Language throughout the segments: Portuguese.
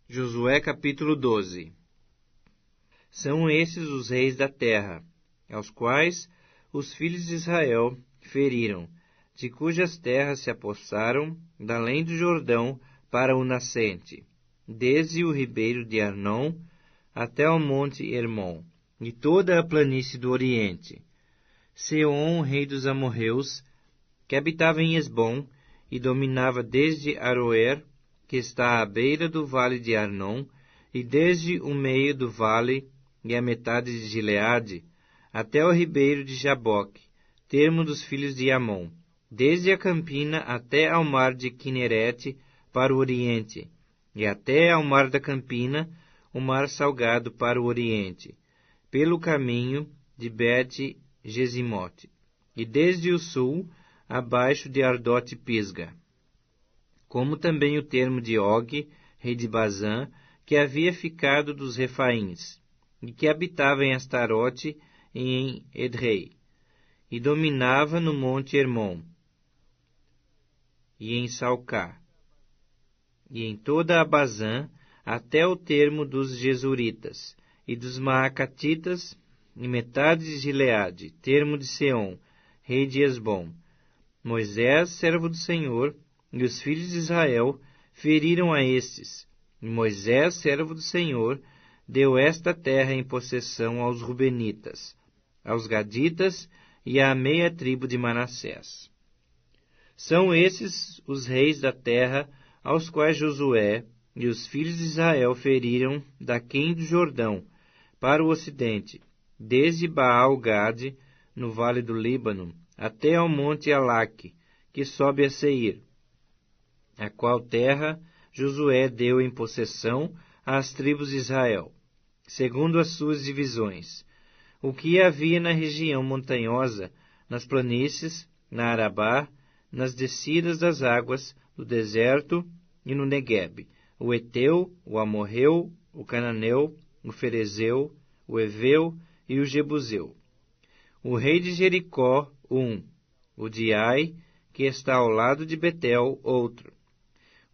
Josué capítulo 12. São esses os reis da terra, aos quais os filhos de Israel feriram, de cujas terras se apossaram, da além do Jordão para o nascente, desde o ribeiro de Arnon até o monte Hermon, e toda a planície do oriente. Seom, rei dos amorreus, que habitava em Esbom, e dominava desde Aroer, que está à beira do vale de Arnon, e desde o meio do vale e a metade de Gileade, até o ribeiro de Jaboque, termo dos filhos de Amon, desde a campina até ao mar de Quinerete para o oriente, e até ao mar da campina, o mar salgado para o oriente, pelo caminho de Bet-Gesimote, e desde o sul, abaixo de Ardote-Pisga, como também o termo de Og, rei de Bazã, que havia ficado dos Refaíns, e que habitava em Astarote e em Edrei, e dominava no monte Hermon, e em Salcá, e em toda a Bazã, até o termo dos Jesuritas, e dos Maacatitas, e metade de Gileade, termo de Seom, rei de Esbom. Moisés, servo do Senhor, e os filhos de Israel feriram a estes. E Moisés, servo do Senhor, deu esta terra em possessão aos Rubenitas, aos Gaditas e à meia tribo de Manassés. São esses os reis da terra aos quais Josué e os filhos de Israel feriram daquém do Jordão, para o ocidente, desde Baal-Gade, no vale do Líbano, até ao monte Alaque, que sobe a Seir, a qual terra Josué deu em possessão às tribos de Israel, segundo as suas divisões, o que havia na região montanhosa, nas planícies, na Arabá, nas descidas das águas, no deserto e no Neguebe, o Eteu, o Amorreu, o Cananeu, o Ferezeu, o Eveu e o Jebuseu. O rei de Jericó, um; o de Ai, que está ao lado de Betel, outro;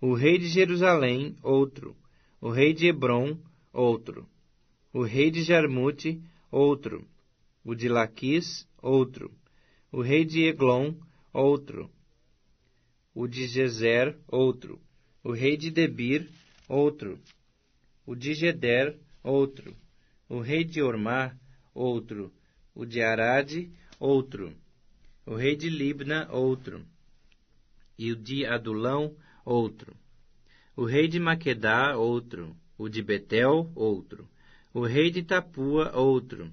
o rei de Jerusalém, outro; o rei de Hebrom, outro; o rei de Jarmute, outro; o de Laquis, outro; o rei de Eglon, outro; o de Gezer, outro; o rei de Debir, outro; o de Geder, outro; o rei de Ormá, outro; o de Arade, outro; o rei de Libna, outro; e o de Adulão, outro; o rei de Maquedá, outro; o de Betel, outro; o rei de Tapua, outro;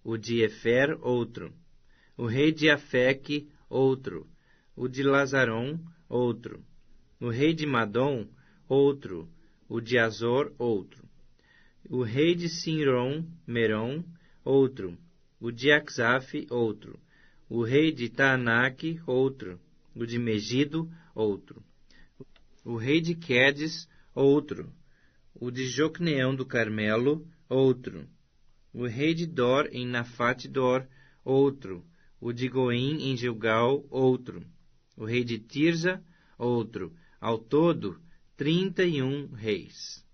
o de Efer, outro; o rei de Afeque, outro; o de Lazaron, outro; o rei de Madom, outro; o de Azor, outro; o rei de Sinron, Merom, outro; o de Axaf, outro; o rei de Taanaque, outro; o de Megido, outro; o rei de Quedes, outro; o de Jocneão do Carmelo, outro; o rei de Dor em Nafate-Dor, outro; o de Goim em Gilgal, outro; o rei de Tirza, outro; ao todo, 31 reis.